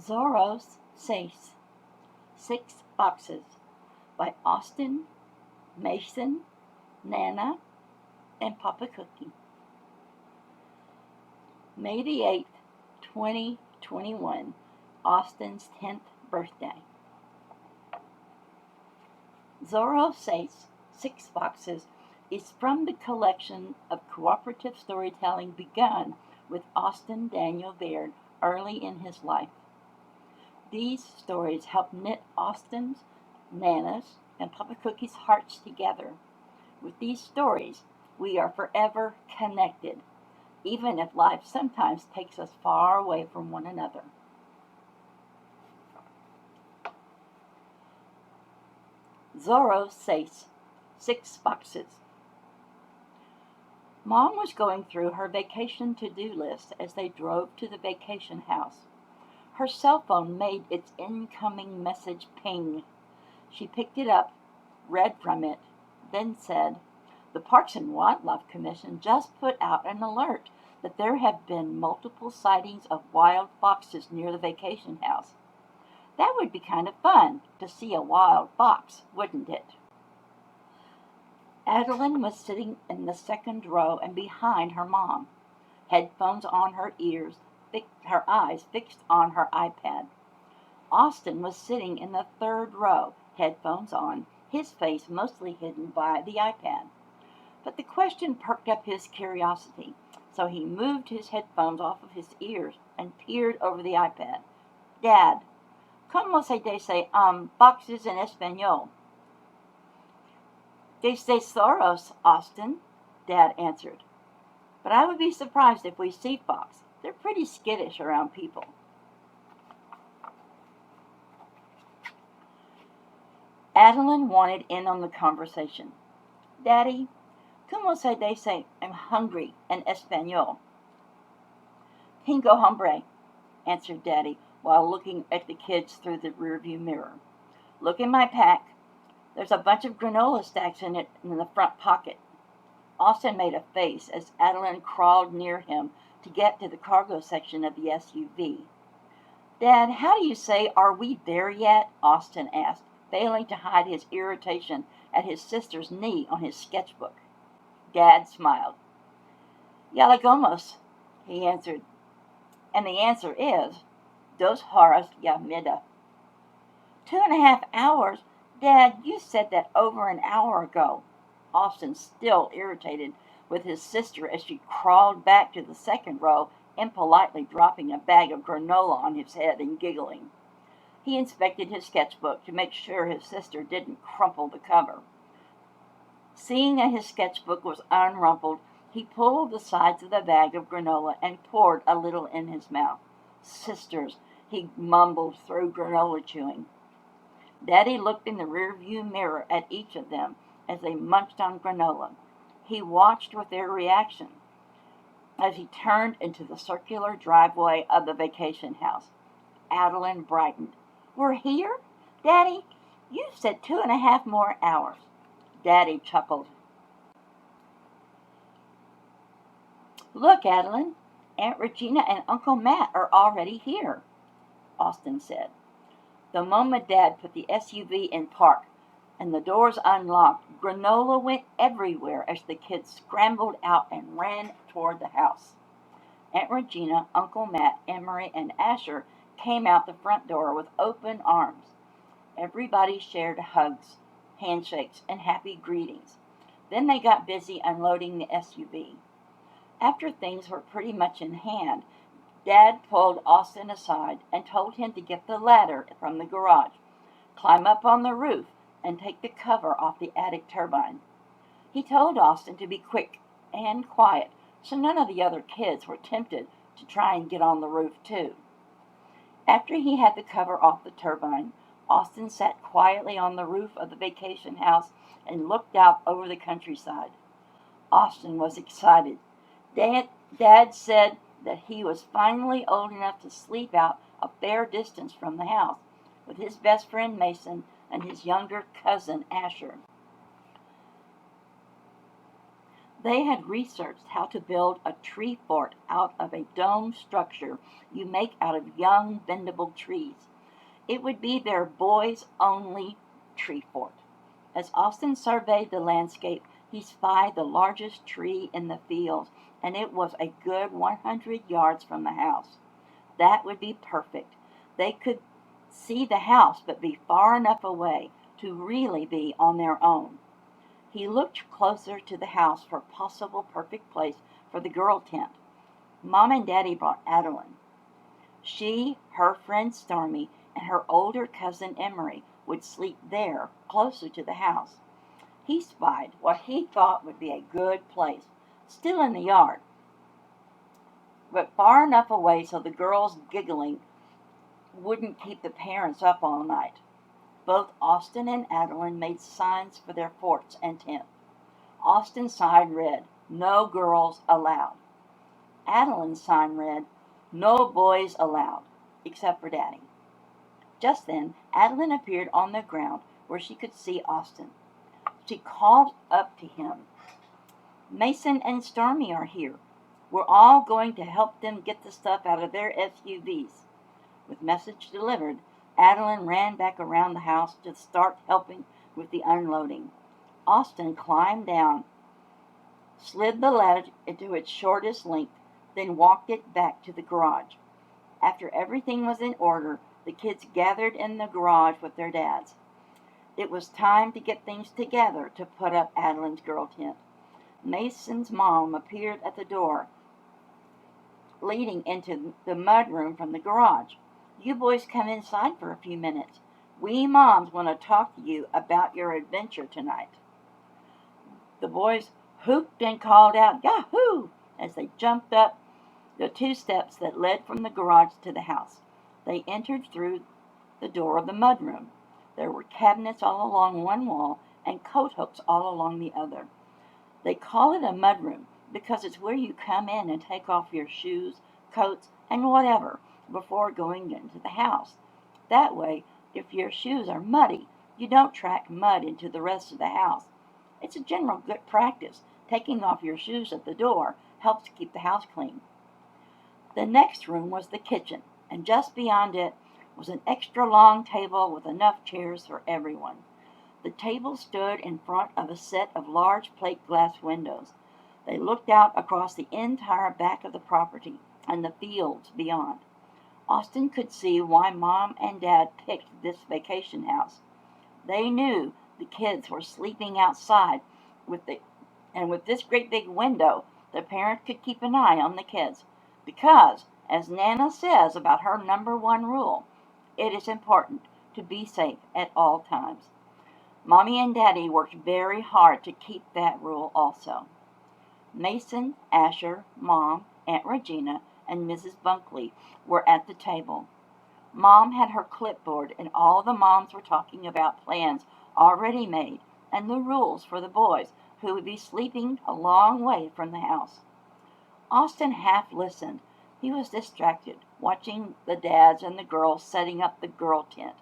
Zorros, Seis, Six Boxes by Austin, Mason, Nana, and Papa Cookie. May the 8th, 2021, Austin's 10th birthday. Zorros, Seis, Six Boxes is from the collection of cooperative storytelling begun with Austin Daniel Baird early in his life. These stories help knit Austin's, Nana's, and Papa Cookie's hearts together. With these stories, we are forever connected, even if life sometimes takes us far away from one another. Zorros Seis, Six Boxes. Mom was going through her vacation to-do list as they drove to the vacation house. Her cell phone made its incoming message ping. She picked it up, read from it, then said, "The Parks and Wildlife Commission just put out an alert that there have been multiple sightings of wild foxes near the vacation house. That would be kind of fun to see a wild fox, wouldn't it?" Adeline was sitting in the second row and behind her mom, headphones on her ears, her eyes fixed on her iPad. Austin was sitting in the third row, headphones on, his face mostly hidden by the iPad. But the question perked up his curiosity, so he moved his headphones off of his ears and peered over the iPad. "Dad, ¿cómo se dice boxes en español?" "Dice Zorros, Austin," Dad answered. "But I would be surprised if we see fox. They're pretty skittish around people." Adeline wanted in on the conversation. "Daddy, ¿cómo se dice I'm hungry in español?" "Tengo hambre," answered Daddy while looking at the kids through the rearview mirror. "Look in my pack. There's a bunch of granola stacks in it in the front pocket." Austin made a face as Adeline crawled near him to get to the cargo section of the SUV. "Dad, how do you say, 'are we there yet?'" Austin asked, failing to hide his irritation at his sister's knee on his sketchbook. Dad smiled. "Ya llegamos," he answered. "And the answer is, 2 horas y media." 2.5 hours? Dad, you said that over an hour ago." Austin, still irritated with his sister as she crawled back to the second row, impolitely dropping a bag of granola on his head and giggling. He inspected his sketchbook to make sure his sister didn't crumple the cover. Seeing that his sketchbook was unrumpled, he pulled the sides of the bag of granola and poured a little in his mouth. "Sisters," he mumbled through granola chewing. Daddy looked in the rearview mirror at each of them as they munched on granola. He watched with their reaction as he turned into the circular driveway of the vacation house. Adeline brightened. "We're here? Daddy, you said 2.5 more hours." Daddy chuckled. "Look, Adeline, Aunt Regina and Uncle Matt are already here," Austin said. The moment Dad put the SUV in park and the doors unlocked, granola went everywhere as the kids scrambled out and ran toward the house. Aunt Regina, Uncle Matt, Emery, and Asher came out the front door with open arms. Everybody shared hugs, handshakes, and happy greetings. Then they got busy unloading the SUV. After things were pretty much in hand, Dad pulled Austin aside and told him to get the ladder from the garage, climb up on the roof, and take the cover off the attic turbine. He told Austin to be quick and quiet so none of the other kids were tempted to try and get on the roof too. After he had the cover off the turbine, Austin sat quietly on the roof of the vacation house and looked out over the countryside. Austin was excited. Dad said that he was finally old enough to sleep out a fair distance from the house with his best friend Mason and his younger cousin Asher. They had researched how to build a tree fort out of a domed structure you make out of young bendable trees. It would be their boys' only tree fort. As Austin surveyed the landscape, he spied the largest tree in the field, and it was a good 100 yards from the house. That would be perfect. They could see the house but be far enough away to really be on their own. He looked closer to the house for a possible perfect place for the girl tent. Mom and Daddy brought Adeline. She, her friend Stormy, and her older cousin Emery would sleep there, closer to the house. He spied what he thought would be a good place, still in the yard, but far enough away so the girls' giggling wouldn't keep the parents up all night. Both Austin and Adeline made signs for their forts and tents. Austin's sign read, "No girls allowed." Adeline's sign read, "No boys allowed, except for Daddy." Just then, Adeline appeared on the ground where she could see Austin. She called up to him, "Mason and Stormy are here. We're all going to help them get the stuff out of their SUVs." With message delivered, Adeline ran back around the house to start helping with the unloading. Austin climbed down, slid the ladder into its shortest length, then walked it back to the garage. After everything was in order, the kids gathered in the garage with their dads. It was time to get things together to put up Adeline's girl tent. Mason's mom appeared at the door leading into the mudroom from the garage. "You boys come inside for a few minutes. We moms want to talk to you about your adventure tonight." The boys whooped and called out "Yahoo!" as they jumped up the 2 steps that led from the garage to the house. They entered through the door of the mudroom. There were cabinets all along one wall and coat hooks all along the other. They call it a mudroom because it's where you come in and take off your shoes, coats, and whatever before going into the house. That way, if your shoes are muddy, you don't track mud into the rest of the house. It's a general good practice. Taking off your shoes at the door helps keep the house clean. The next room was the kitchen, and just beyond it was an extra long table with enough chairs for everyone. The table stood in front of a set of large plate glass windows. They looked out across the entire back of the property and the fields beyond. Austin could see why Mom and Dad picked this vacation house. They knew the kids were sleeping outside with this great big window, the parent could keep an eye on the kids. Because, as Nana says about her #1 rule, it is important to be safe at all times. Mommy and Daddy worked very hard to keep that rule also. Mason, Asher, Mom, Aunt Regina, and Mrs. Bunkley were at the table. Mom had her clipboard, and all the moms were talking about plans already made and the rules for the boys who would be sleeping a long way from the house. Austin half listened. He was distracted, watching the dads and the girls setting up the girl tent.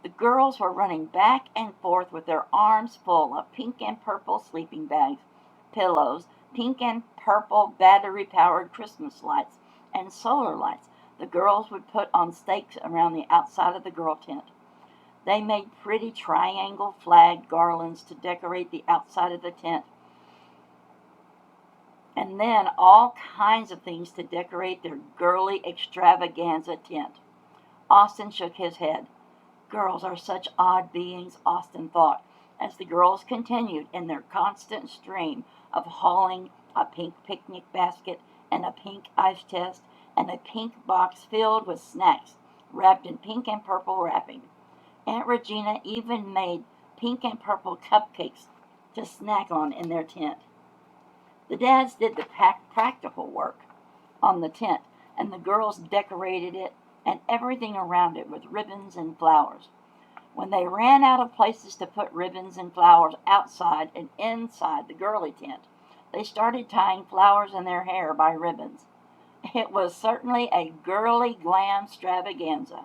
The girls were running back and forth with their arms full of pink and purple sleeping bags, pillows, pink and purple battery-powered Christmas lights, and solar lights the girls would put on stakes around the outside of the girl tent. They made pretty triangle flag garlands to decorate the outside of the tent, and then all kinds of things to decorate their girly extravaganza tent. Austin shook his head. Girls are such odd beings, Austin thought, as the girls continued in their constant stream of hauling a pink picnic basket and a pink ice chest and a pink box filled with snacks wrapped in pink and purple wrapping. Aunt Regina even made pink and purple cupcakes to snack on in their tent. The dads did the practical work on the tent, and the girls decorated it and everything around it with ribbons and flowers. When they ran out of places to put ribbons and flowers outside and inside the girly tent, they started tying flowers in their hair by ribbons. It was certainly a girly glam extravaganza.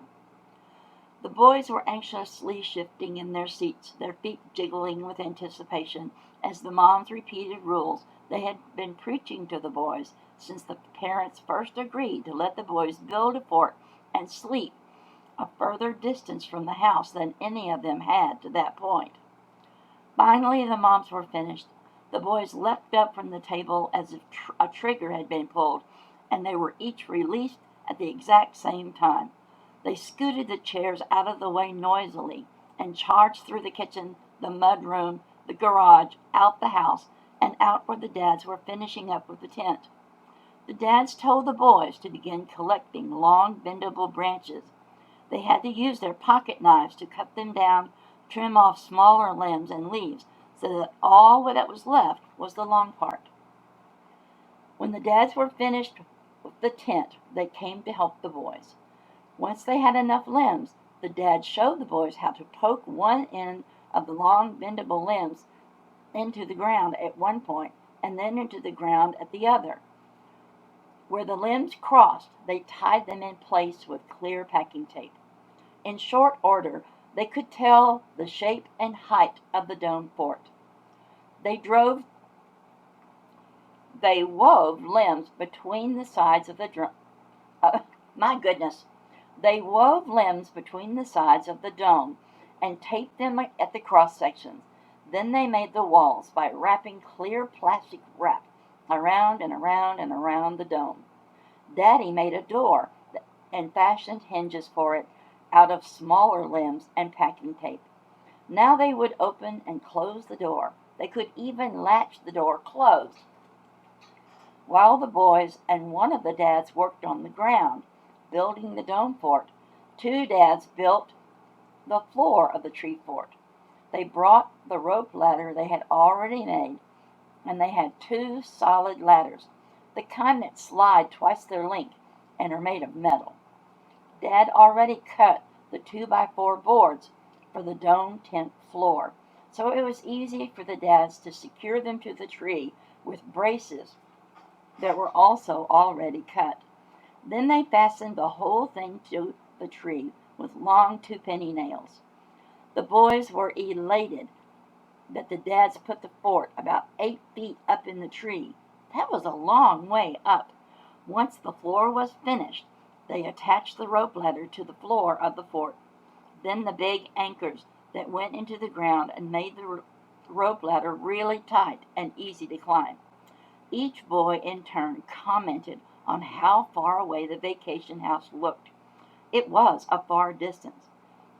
The boys were anxiously shifting in their seats, their feet jiggling with anticipation as the moms repeated rules They had been preaching to the boys since the parents first agreed to let the boys build a fort and sleep a further distance from the house than any of them had to that point. Finally, the moms were finished. The boys leapt up from the table as if a trigger had been pulled, and they were each released at the exact same time. They scooted the chairs out of the way noisily and charged through the kitchen, the mud room, the garage, out the house, and out where the dads were finishing up with the tent. The dads told the boys to begin collecting long, bendable branches. They had to use their pocket knives to cut them down, trim off smaller limbs and leaves, so that all that was left was the long part. When the dads were finished with the tent, they came to help the boys. Once they had enough limbs, the dads showed the boys how to poke one end of the long, bendable limbs into the ground at one point and then into the ground at the other. Where the limbs crossed, they tied them in place with clear packing tape. In short order, they could tell the shape and height of the dome fort. They wove limbs between the sides of the They wove limbs between the sides of the dome and taped them at the cross sections. Then they made the walls by wrapping clear plastic wrap around and around and around the dome. Daddy made a door and fashioned hinges for it out of smaller limbs and packing tape. Now they would open and close the door. They could even latch the door closed. While the boys and one of the dads worked on the ground, building the dome fort, two dads built the floor of the tree fort. They brought the rope ladder they had already made, and they had two solid ladders, the kind that slide twice their length and are made of metal. Dad already cut the 2x4 boards for the dome tent floor, so it was easy for the dads to secure them to the tree with braces that were also already cut. Then they fastened the whole thing to the tree with long 2-penny nails. The boys were elated that the dads put the fort about 8 feet up in the tree. That was a long way up. Once the floor was finished, they attached the rope ladder to the floor of the fort. Then the big anchors that went into the ground and made the rope ladder really tight and easy to climb. Each boy in turn commented on how far away the vacation house looked. It was a far distance.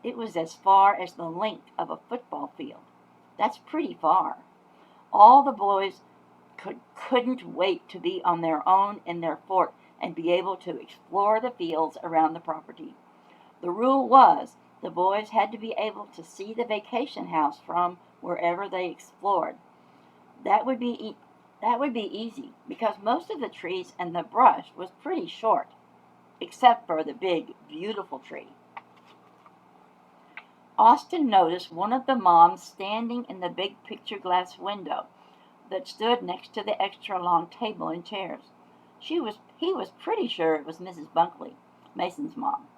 It was as far as the length of a football field. That's pretty far. All the boys couldn't wait to be on their own in their fort and be able to explore the fields around the property. The rule was the boys had to be able to see the vacation house from wherever they explored. That would be easy because most of the trees and the brush was pretty short, except for the big, beautiful tree. Austin noticed one of the moms standing in the big picture glass window that stood next to the extra long table and chairs. He was pretty sure it was Mrs. Bunkley, Mason's mom.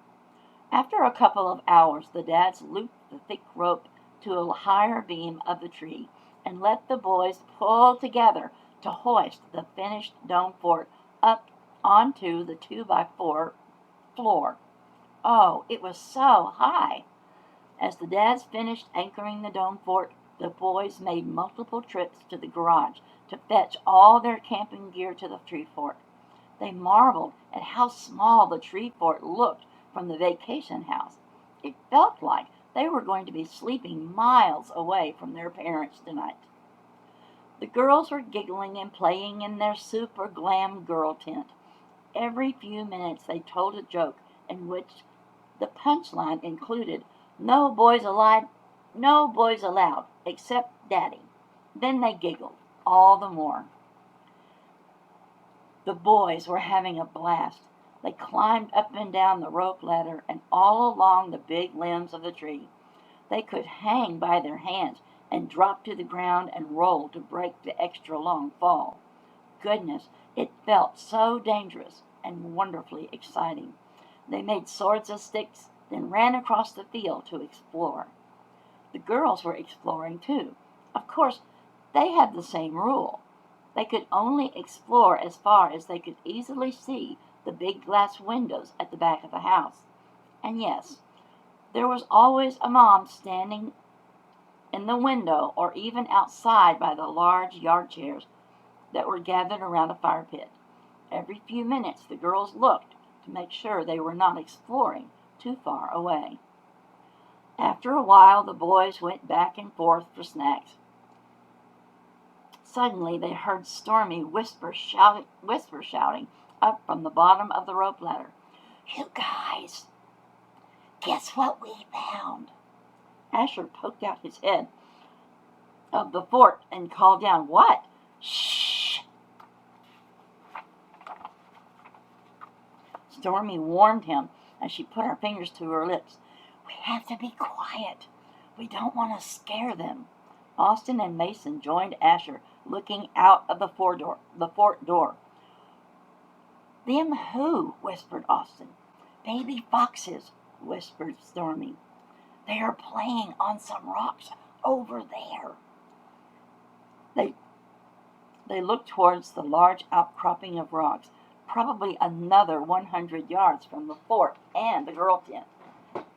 After a couple of hours, the dads looped the thick rope to a higher beam of the tree and let the boys pull together to hoist the finished dome fort up onto the 2x4 floor. Oh, it was so high! As the dads finished anchoring the dome fort, the boys made multiple trips to the garage to fetch all their camping gear to the tree fort. They marveled at how small the tree fort looked from the vacation house. It felt like they were going to be sleeping miles away from their parents tonight. The girls were giggling and playing in their super glam girl tent. Every few minutes they told a joke in which the punchline included, no boys allowed, except Daddy. Then they giggled all the more. The boys were having a blast. They climbed up and down the rope ladder and all along the big limbs of the tree. They could hang by their hands and drop to the ground and roll to break the extra long fall. Goodness, it felt so dangerous and wonderfully exciting. They made swords of sticks, then ran across the field to explore. The girls were exploring too. Of course, they had the same rule. They could only explore as far as they could easily see the big glass windows at the back of the house. And yes, there was always a mom standing in the window or even outside by the large yard chairs that were gathered around a fire pit. Every few minutes the girls looked to make sure they were not exploring too far away. After a while the boys went back and forth for snacks. Suddenly they heard Stormy whisper shouting up from the bottom of the rope ladder. "You guys, guess what we found?" Asher poked out his head of the fort and called down, "What?" "Shh!" Stormy warned him as she put her fingers to her lips. "We have to be quiet. We don't want to scare them." Austin and Mason joined Asher, looking out of the fort door. "Them who?" whispered Austin. "Baby foxes," whispered Stormy. "They are playing on some rocks over there." They looked towards the large outcropping of rocks, probably another 100 yards from the fort and the girl tent.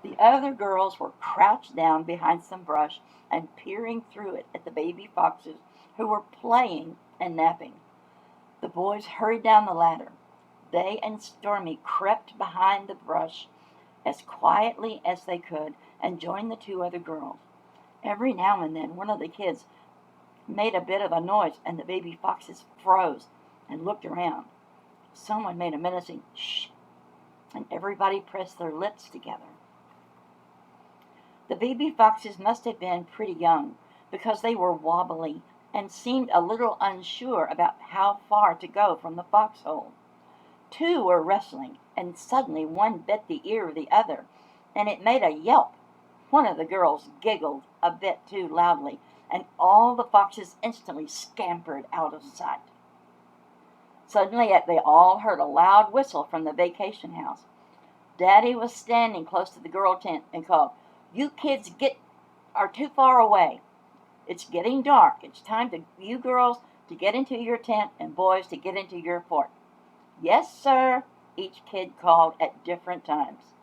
The other girls were crouched down behind some brush and peering through it at the baby foxes who were playing and napping. The boys hurried down the ladder. They and Stormy crept behind the brush as quietly as they could and joined the two other girls. Every now and then one of the kids made a bit of a noise and the baby foxes froze and looked around. Someone made a menacing "shh," and everybody pressed their lips together. The baby foxes must have been pretty young, because they were wobbly and seemed a little unsure about how far to go from the foxhole. Two were wrestling, and suddenly one bit the ear of the other, and it made a yelp. One of the girls giggled a bit too loudly, and all the foxes instantly scampered out of sight. Suddenly they all heard a loud whistle from the vacation house. Daddy was standing close to the girl tent and called, "You kids are too far away. It's getting dark. It's time for you girls to get into your tent and boys to get into your fort." "Yes, sir," each kid called at different times.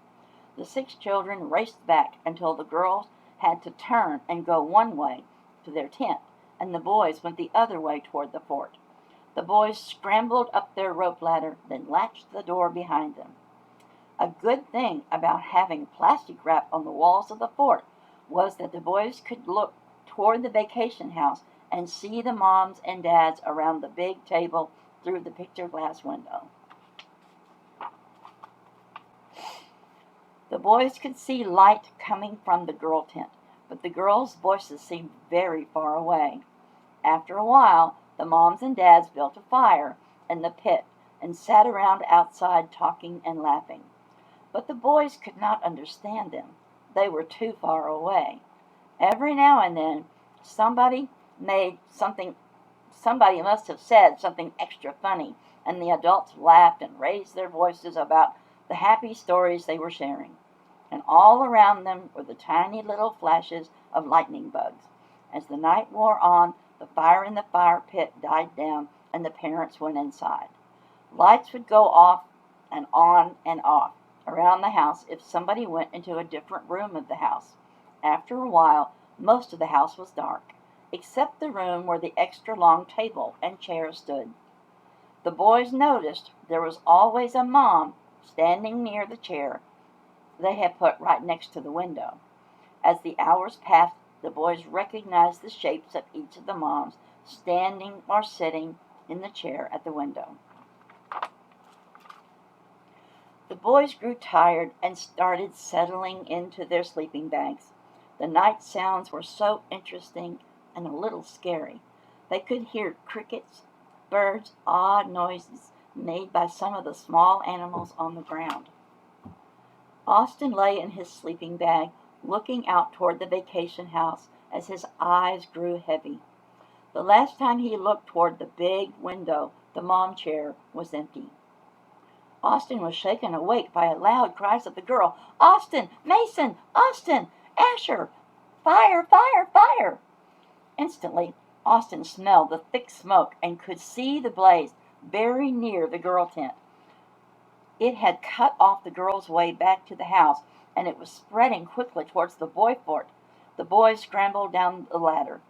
The 6 children raced back until the girls had to turn and go one way to their tent, and the boys went the other way toward the fort. The boys scrambled up their rope ladder, then latched the door behind them. A good thing about having plastic wrap on the walls of the fort was that the boys could look toward the vacation house and see the moms and dads around the big table through the picture glass window. The boys could see light coming from the girl tent, but the girls' voices seemed very far away. After a while, the moms and dads built a fire in the pit and sat around outside talking and laughing. But the boys could not understand them. They were too far away. Every now and then, somebody must have said something extra funny, and the adults laughed and raised their voices about the happy stories they were sharing. And all around them were the tiny little flashes of lightning bugs. As the night wore on, the fire in the fire pit died down, and the parents went inside. Lights would go off and on and off around the house if somebody went into a different room of the house. After a while, most of the house was dark, except the room where the extra long table and chair stood. The boys noticed there was always a mom standing near the chair they had put right next to the window. As the hours passed, the boys recognized the shapes of each of the moms standing or sitting in the chair at the window. The boys grew tired and started settling into their sleeping bags. The night sounds were so interesting and a little scary. They could hear crickets, birds, odd noises made by some of the small animals on the ground. Austin lay in his sleeping bag, looking out toward the vacation house as his eyes grew heavy. The last time he looked toward the big window, the mom chair was empty. Austin was shaken awake by loud cries of the girl, "Austin! Mason! Austin! Asher! Fire! Fire! Fire!" Instantly, Austin smelled the thick smoke and could see the blaze very near the girl tent. It had cut off the girl's way back to the house, and it was spreading quickly towards the boy fort. The boys scrambled down the ladder.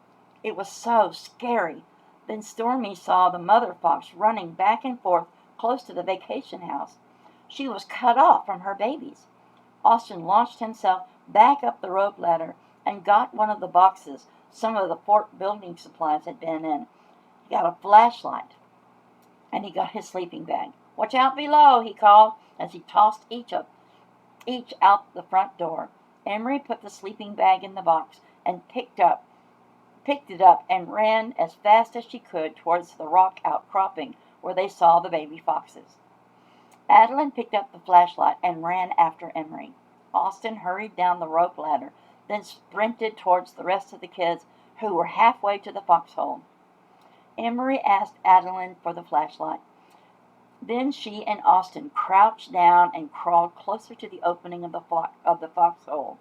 It was so scary. Then Stormy saw the mother fox running back and forth close to the vacation house. She was cut off from her babies. Austin launched himself back up the rope ladder and got one of the boxes some of the fort building supplies had been in. He got a flashlight, and he got his sleeping bag. "Watch out below," he called as he tossed each out the front door. Emery put the sleeping bag in the box and picked it up and ran as fast as she could towards the rock outcropping where they saw the baby foxes. Adeline picked up the flashlight and ran after Emery. Austin hurried down the rope ladder, then sprinted towards the rest of the kids who were halfway to the foxhole. Emery asked Adeline for the flashlight. Then she and Austin crouched down and crawled closer to the opening of the foxhole.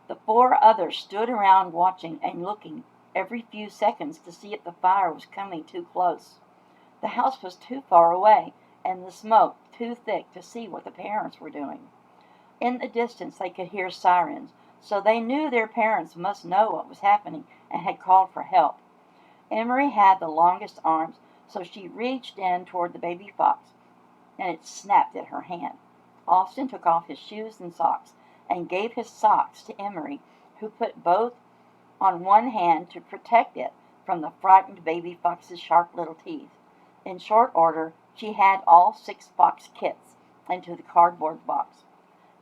The four others stood around watching and looking every few seconds to see if the fire was coming too close. The house was too far away, and the smoke too thick to see what the parents were doing. In the distance they could hear sirens, so they knew their parents must know what was happening and had called for help. Emery had the longest arms, so she reached in toward the baby fox, and it snapped at her hand. Austin took off his shoes and socks, and gave his socks to Emery, who put both on one hand to protect it from the frightened baby fox's sharp little teeth. In short order, she had all 6 fox kits into the cardboard box.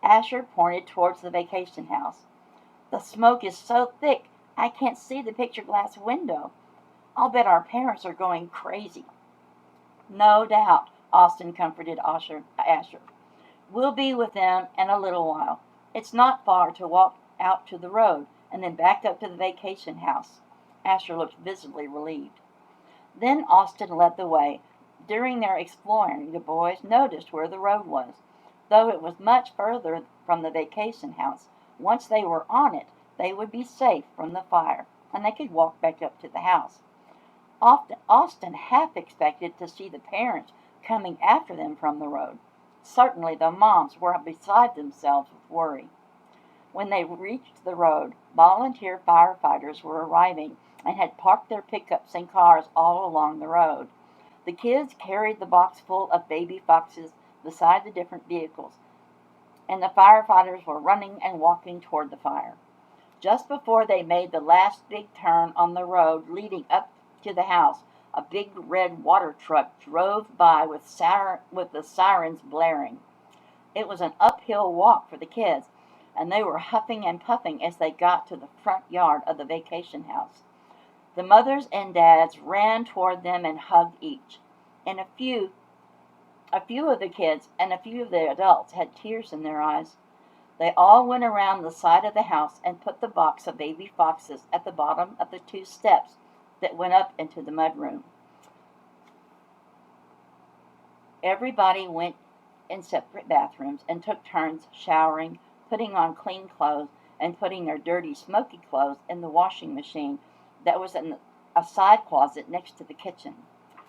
Asher pointed towards the vacation house. "The smoke is so thick I can't see the picture glass window. I'll bet our parents are going crazy." "No doubt," Austin comforted Asher. "We'll be with them in a little while. It's not far to walk out to the road and then back up to the vacation house." Asher looked visibly relieved. Then Austin led the way. During their exploring, the boys noticed where the road was. Though it was much further from the vacation house, once they were on it, they would be safe from the fire, and they could walk back up to the house. Austin half expected to see the parents coming after them from the road. Certainly the moms were beside themselves with worry. When they reached the road, volunteer firefighters were arriving and had parked their pickups and cars all along the road. The kids carried the box full of baby foxes beside the different vehicles, and the firefighters were running and walking toward the fire. Just before they made the last big turn on the road leading up to the house, a big red water truck drove by with the sirens blaring. It was an uphill walk for the kids, and they were huffing and puffing as they got to the front yard of the vacation house. The mothers and dads ran toward them and hugged each. And a few of the kids and a few of the adults had tears in their eyes. They all went around the side of the house and put the box of baby foxes at the bottom of the 2 steps that went up into the mudroom. Everybody went in separate bathrooms and took turns showering, putting on clean clothes, and putting their dirty, smoky clothes in the washing machine that was in a side closet next to the kitchen.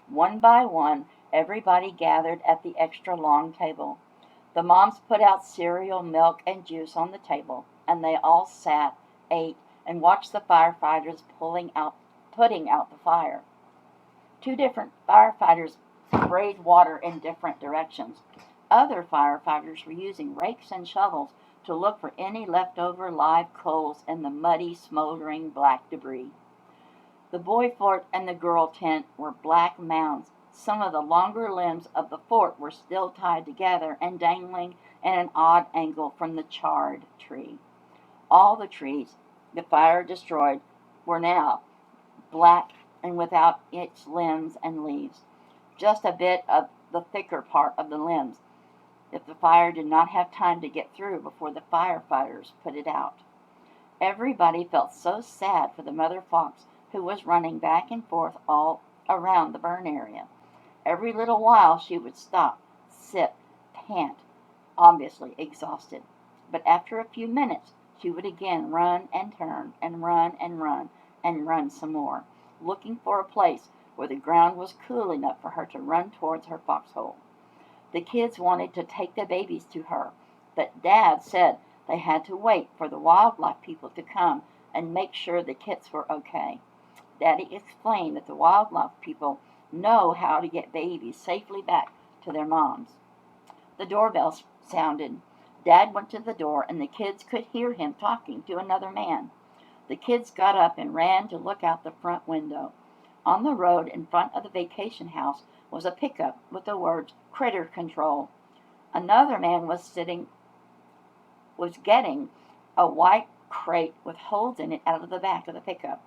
One by one, everybody gathered at the extra long table. The moms put out cereal, milk, and juice on the table, and they all sat, ate, and watched the firefighters putting out the fire. 2 different firefighters sprayed water in different directions. Other firefighters were using rakes and shovels to look for any leftover live coals in the muddy, smoldering black debris. The boy fort and the girl tent were black mounds. Some of the longer limbs of the fort were still tied together and dangling at an odd angle from the charred tree. All the trees the fire destroyed were now black and without its limbs and leaves. Just a bit of the thicker part of the limbs, if the fire did not have time to get through before the firefighters put it out. Everybody felt so sad for the mother fox, who was running back and forth all around the burn area. Every little while she would stop, sit, pant, obviously exhausted. But after a few minutes she would again run and turn and run and run and run some more. looking for a place where the ground was cool enough for her to run towards her foxhole. The kids wanted to take the babies to her, but Dad said they had to wait for the wildlife people to come and make sure the kits were okay. Daddy explained that the wildlife people know how to get babies safely back to their moms. The doorbell sounded. Dad went to the door, and the kids could hear him talking to another man. The kids got up and ran to look out the front window. On the road in front of the vacation house was a pickup with the words "Critter Control." Another man was getting a white crate with holes in it out of the back of the pickup.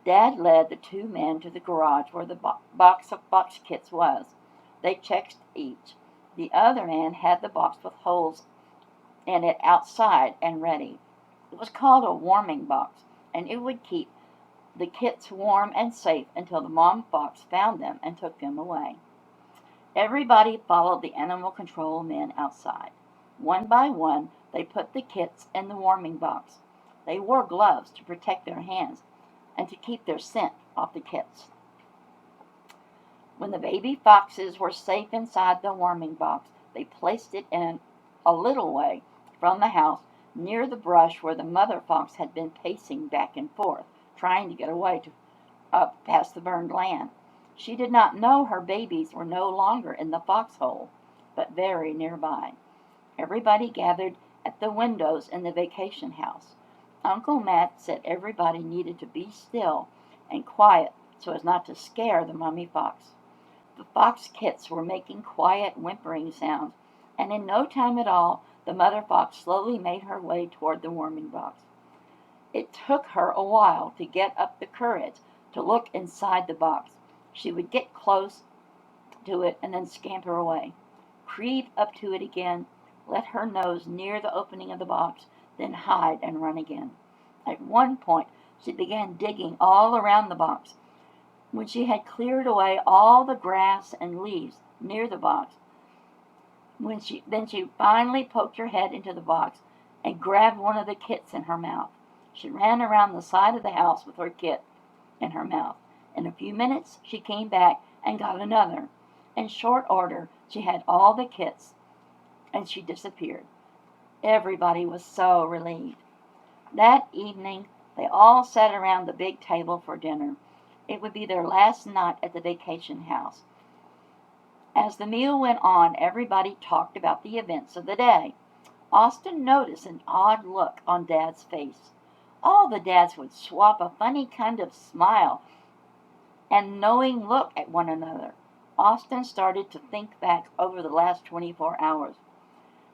Dad led the two men to the garage where the box of box kits was. They checked each. The other man had the box with holes in it outside and ready. It was called a warming box, and it would keep the kits warm and safe until the mom fox found them and took them away. Everybody followed the animal control men outside. One by one, they put the kits in the warming box. They wore gloves to protect their hands and to keep their scent off the kits. When the baby foxes were safe inside the warming box, they placed it in a little way from the house near the brush where the mother fox had been pacing back and forth, trying to get away past the burned land. She did not know her babies were no longer in the foxhole, but very nearby. Everybody gathered at the windows in the vacation house. Uncle Matt said everybody needed to be still and quiet so as not to scare the mommy fox. The fox kits were making quiet whimpering sounds, and in no time at all the mother fox slowly made her way toward the warming box. It took her a while to get up the courage to look inside the box. She would get close to it and then scamper away, creep up to it again, let her nose near the opening of the box, then hide and run again. At one point she began digging all around the box. When she had cleared away all the grass and leaves near the box, then she finally poked her head into the box and grabbed one of the kits in her mouth. She ran around the side of the house with her kit in her mouth. In a few minutes she came back and got another. In short order she had all the kits, and she disappeared. Everybody was so relieved. That evening they all sat around the big table for dinner. It would be their last night at the vacation house. As the meal went on, everybody talked about the events of the day. Austin noticed an odd look on Dad's face. All the dads would swap a funny kind of smile and knowing look at one another. Austin started to think back over the last 24 hours.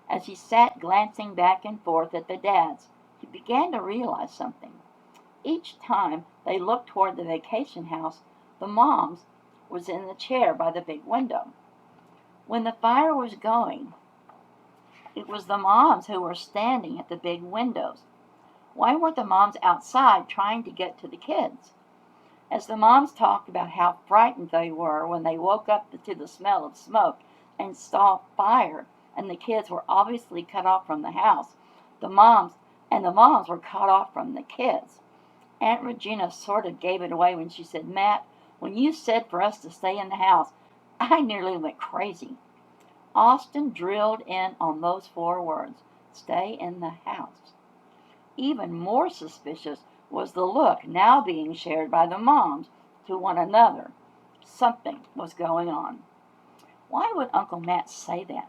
As he sat glancing back and forth at the dads, he began to realize something. Each time they looked toward the vacation house, the mom's was in the chair by the big window. When the fire was going, it was the moms who were standing at the big windows. Why weren't the moms outside trying to get to the kids? As the moms talked about how frightened they were when they woke up to the smell of smoke and saw fire, and the kids were obviously cut off from the house, the moms were cut off from the kids. Aunt Regina sort of gave it away when she said, "Matt, when you said for us to stay in the house, I nearly went crazy." Austin drilled in on those 4 words, "stay in the house." Even more suspicious was the look now being shared by the moms to one another. Something was going on. Why would Uncle Matt say that?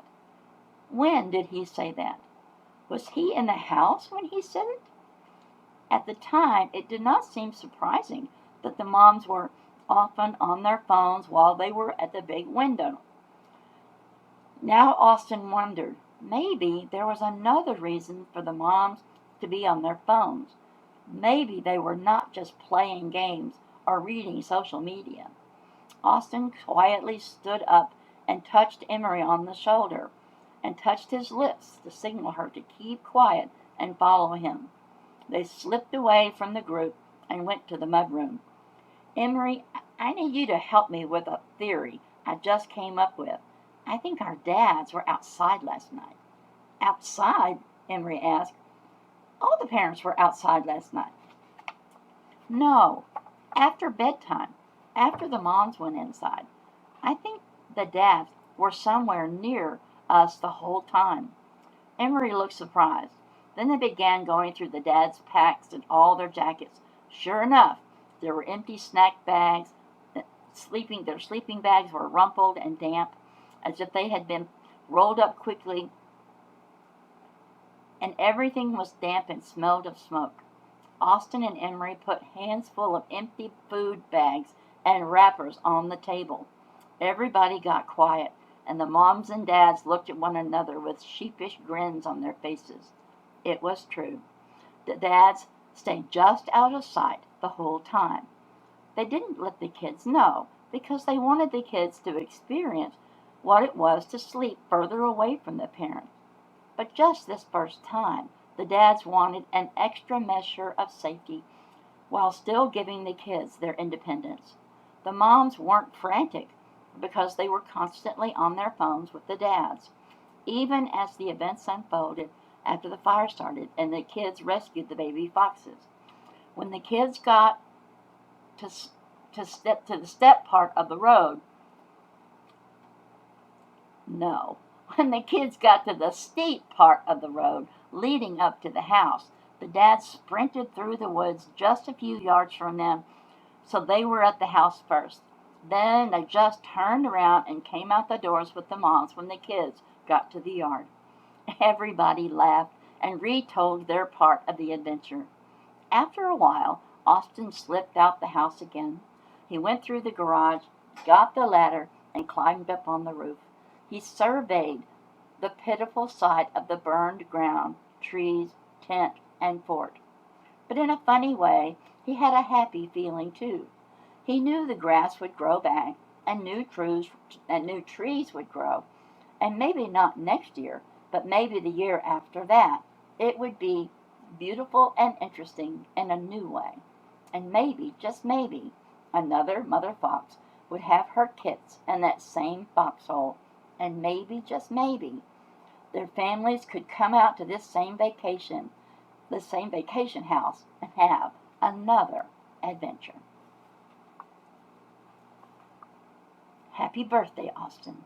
When did he say that? Was he in the house when he said it? At the time, it did not seem surprising that the moms were often on their phones while they were at the big window. Now Austin wondered, maybe there was another reason for the moms to be on their phones. Maybe they were not just playing games or reading social media. Austin quietly stood up and touched Emery on the shoulder and touched his lips to signal her to keep quiet and follow him. They slipped away from the group and went to the mudroom. "Emery, I need you to help me with a theory I just came up with. I think our dads were outside last night." "Outside?" Emery asked. "All the parents were outside last night." "No, After bedtime, after the moms went inside, I think the dads were somewhere near us the whole time. Emery looked surprised. Then they began going through the dads' packs and all their jackets. Sure enough, there were empty snack bags. Their sleeping bags were rumpled and damp, as if they had been rolled up quickly, and everything was damp and smelled of smoke. Austin and Emery put hands full of empty food bags and wrappers on the table. Everybody got quiet, and the moms and dads looked at one another with sheepish grins on their faces. It was true. The dads stayed just out of sight the whole time. They didn't let the kids know because they wanted the kids to experience what it was to sleep further away from the parents. But just this first time, the dads wanted an extra measure of safety while still giving the kids their independence. The moms weren't frantic because they were constantly on their phones with the dads. Even as the events unfolded after the fire started and the kids rescued the baby foxes. When the kids got to the step part of the road, no, when the kids got to the steep part of the road leading up to the house, the dads sprinted through the woods just a few yards from them, so they were at the house first. Then they just turned around and came out the doors with the moms when the kids got to the yard. Everybody laughed and retold their part of the adventure. After a while, Austin slipped out the house again. He went through the garage, got the ladder, and climbed up on the roof. He surveyed the pitiful sight of the burned ground, trees, tent, and fort. But in a funny way, he had a happy feeling too. He knew the grass would grow back, and new trees would grow, and maybe not next year, but maybe the year after that. It would be beautiful and interesting in a new way. And maybe, just maybe, another mother fox would have her kits in that same foxhole, and maybe, just maybe, their families could come out to this same vacation house, and have another adventure. Happy birthday, Austin.